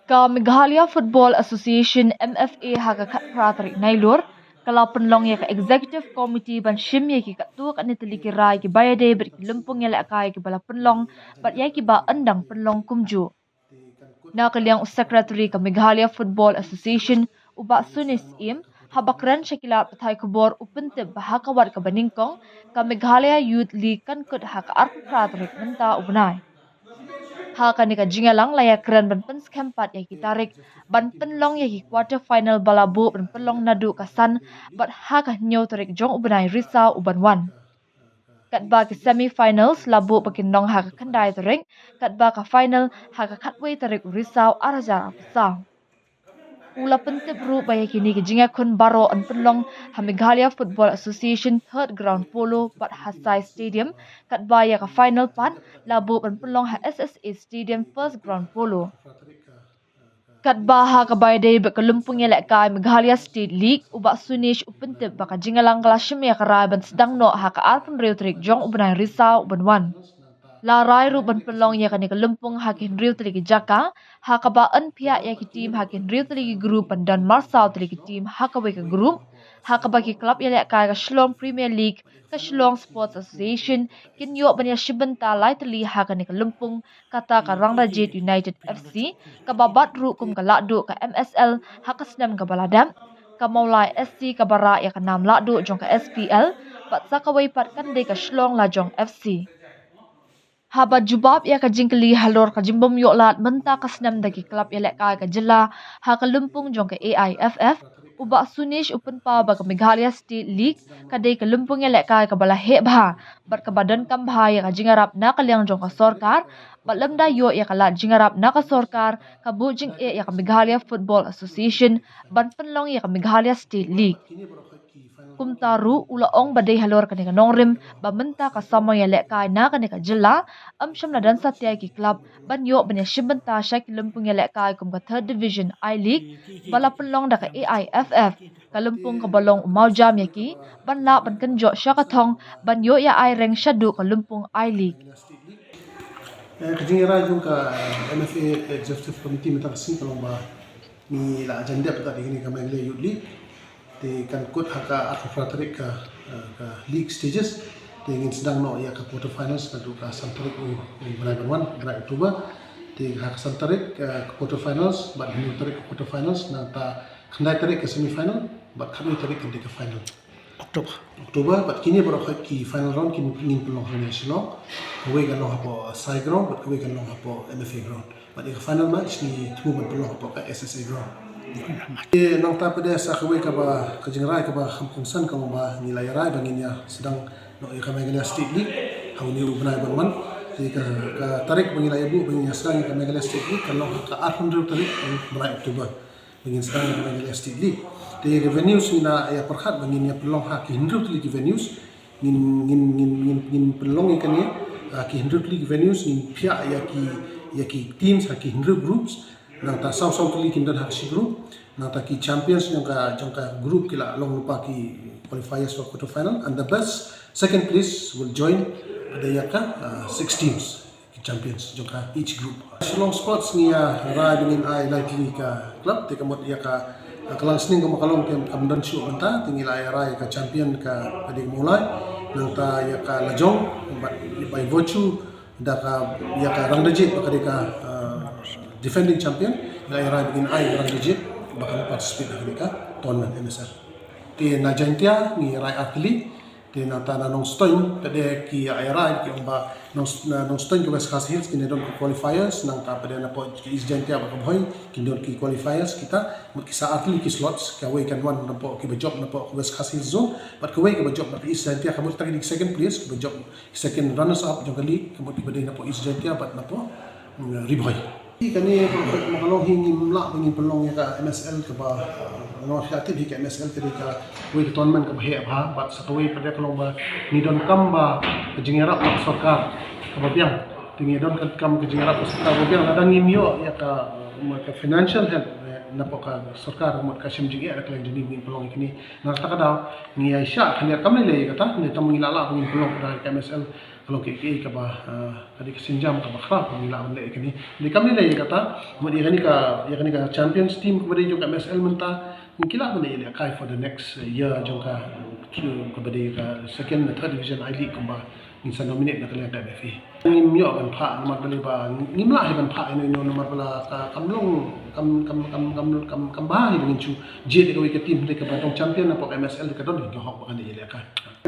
Ka Meghalaya Football Association MFA haga kat pratrik nailur kala penlong ya ka executive committee ban shim ya ki katu kan nitili ki rai ki bayade ber ki lumpung ya la kai ki bala penlong bat ya ki ba andang penlong kumju na kaliang secretary ka Meghalaya Football Association uba sunis im habakran shakila pathai kubor upente bahakawat ka baningkong ka Meghalaya Youth League kan kut haka arp pratrik menta ubnai Haka ni ka jingalang layak keren ban pen skempat ya kitarik ban penlong ya ki quarter final balabu ban penlong nadu kasan bat haka nyo tarik jong ubenai risa uban wan kat ba ki semi finals labu bakin nong haka kandai tarik kat ba ka final haka katway tarik risau araja apsa Ula pentip ru baya kini ke jinga kun baro an penlong ha Meghalaya Football Association third ground polo bat Hasai Stadium kat baya ka final pat labu an penlong ha SSA Stadium first ground polo. Kat baha ka baya day ba kalumpung ya lek kai Meghalaya State League uba sunish upentip baka jingalang kala shimya karai ban sedang no ha ka alpun reutrik jong ubenai risau uban wan. Larai ruban pelong ya kani kalumpung hakin real tali jaka hakabaan pihak ya ki team hakin real tali group dan marsal tali team hakabai ka group hakabaki club ya lek ka Shillong Premier League ka Shillong Sports Association kin yo banya shibenta lai tali hakani kalumpung kata ka Rangrajit United FC ka babat ru kum ka ladu ka MSL hakasnam ka baladam ka Maulai SC ka bara ya ka nam ladu jong ka SPL pat sakawai pat kan de ka Shillong Lajong FC Habat jubab ya ka jingkeli halor ka jimbom yok lat menta kasnam dagi klub ya lek ka jela ha ka lumpung jong ka AIFF uba sunish open pa ba ka Meghalaya State League ka dei ka lumpung ya lek ka bala he bha bat ka badan kam bha ya ka jingarap na ka liang jong ka sorkar balam da yo ya ka lat jingarap na ka sorkar ka bujing e ya ka Meghalaya Football Association ban penlong ya ka Meghalaya State League kumtaru ulaong badai halor kani ka nongrim ba menta ka sama ya lek kai na kani ka jela sham na dan satya ki club ban yo banya shimbenta sha ki lumpung ya lek kai kum ka third division I League bala pelong da ka AIFF ka lumpung ka balong umau jam ya ki ban la ban kan jo sha ka thong ban yo ya I rank shadu ka lumpung I League Kejingira juga MFA Executive Committee minta kasih kalau bah ni la agenda pada ini kami Meghalaya Youth League di kan kut haka aku fratarik ke league stages di ingin sedang no ya ke quarter finals nadu ke santarik berai wan berai Oktober di haka santarik ke quarter finals bat hindu tarik ke quarter finals nanta kendai tarik ke semi final bat kami tarik ke final Oktober bat kini baru ki final round kini ingin peluang hanya Shillong kawai kan lo hapo side ground bat kawai kan lo hapo MFA ground bat di final match ni tu bat peluang hapo ke SSA ground nang ta pada sa kawai ka ba kajingrai ka ba khamkungsan ka ba nilai rai banginya sedang no ka Meghalaya State League hauni ubnai banwan di ka tarik bangilai bu banginya sedang ka Meghalaya State League kalau ka 800 tarik berai Oktober bangin sedang ka Meghalaya State League di venues ina ya perkhat banginya pelong ha ki hindru tli venues ngin pelong ikan ya ki hindru tli venues ngin pia ya ki teams ha ki hindru groups nang ta South League kindan haksi group nang ta ki champions jangka group kila long lupa ki qualifiers for quarter final and the best second place will join ada yaka 6 teams ki champions jangka each group Shillong Sports ni ya ra dengan ai likely ka club te kamot yaka kalang sning ko makalong kem kamdan show banta tingil ai ra ka champion ka adik mulai nang ta yaka Lajong by virtue da ka yaka Rangrajit ka defending champion daerah begin ai Rangrajit bakal participate di tournament MSL. Di Najantia ni rai atlet di nata nong stoin tadi ki ai ki umba nong stoin ke West Khas Hills ki don qualifiers nang ta pada na po ki Najantia bakal boy ki don ki qualifiers kita mut ki sa atlet ki slots ka way kan one na po ki bajok na po West Khas Hills zone but ka way ki bajok na East Najantia kamut tagi di second place ki bajok second runners up jong kali kamut ki badai na po East Najantia but na po Riboy. Kani makalong hingin mla hingin pelong ya ka MSL ke ba no kreatif ke MSL tadi ka we tournament ke bahaya bah bat satu we pada kalau ba ni don kam ba kejingerap ke sorkar ke babiang tinggi don kam kejingerap ke sorkar babiang ada ngimyo ya ka financial help napo ka sorkar mo ka sim jigi ada kala jini ngin pelong ini narta kada ni Aisha kani kam le kata ni tam ngilala ngin pelong ka MSL kalau ke ka ba kadi kesinjam ka ba khrap mila on le kini di kami le kata mo di kani ka champions team ko bade jo ka MSL menta kila mo le kai for the next year jo ka ko bade ka second and third division I league ko ba insan nominate na kalian ka MFA ngim yo kan pha nomor bali ba ngim la kan pha ino nomor bala ka kamlong kam ba hi ngin chu je de ka team de ka ba tong champion na po MSL de ka don ko hok ba kan ile ka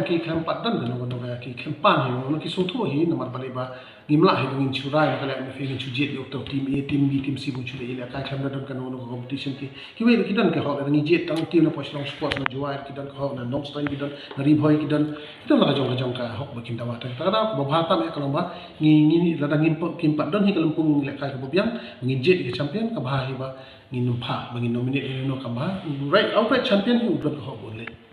ki kempat dan no ki kempan hi no ki soto hi nomor bali ba ngimla hi ngin churai kala me fe ngin chuje de to team A team B team C bu chule ile ka khamda don kan no competition ki we ki dan ka ho ngi je tang team na poslong sport na juai ki dan ka ho na nok stein ki dan na ri boy ki dan la jong ka hok ba kin dawa ta ta ba bhata me ka lomba ngi la dang kimpat don hi ka lumpung ile ka ka bobiang ngi je ki champion ka ba hi ba ngin numpa ngin nominate no ka ba right outright champion hi udon ka ho bo le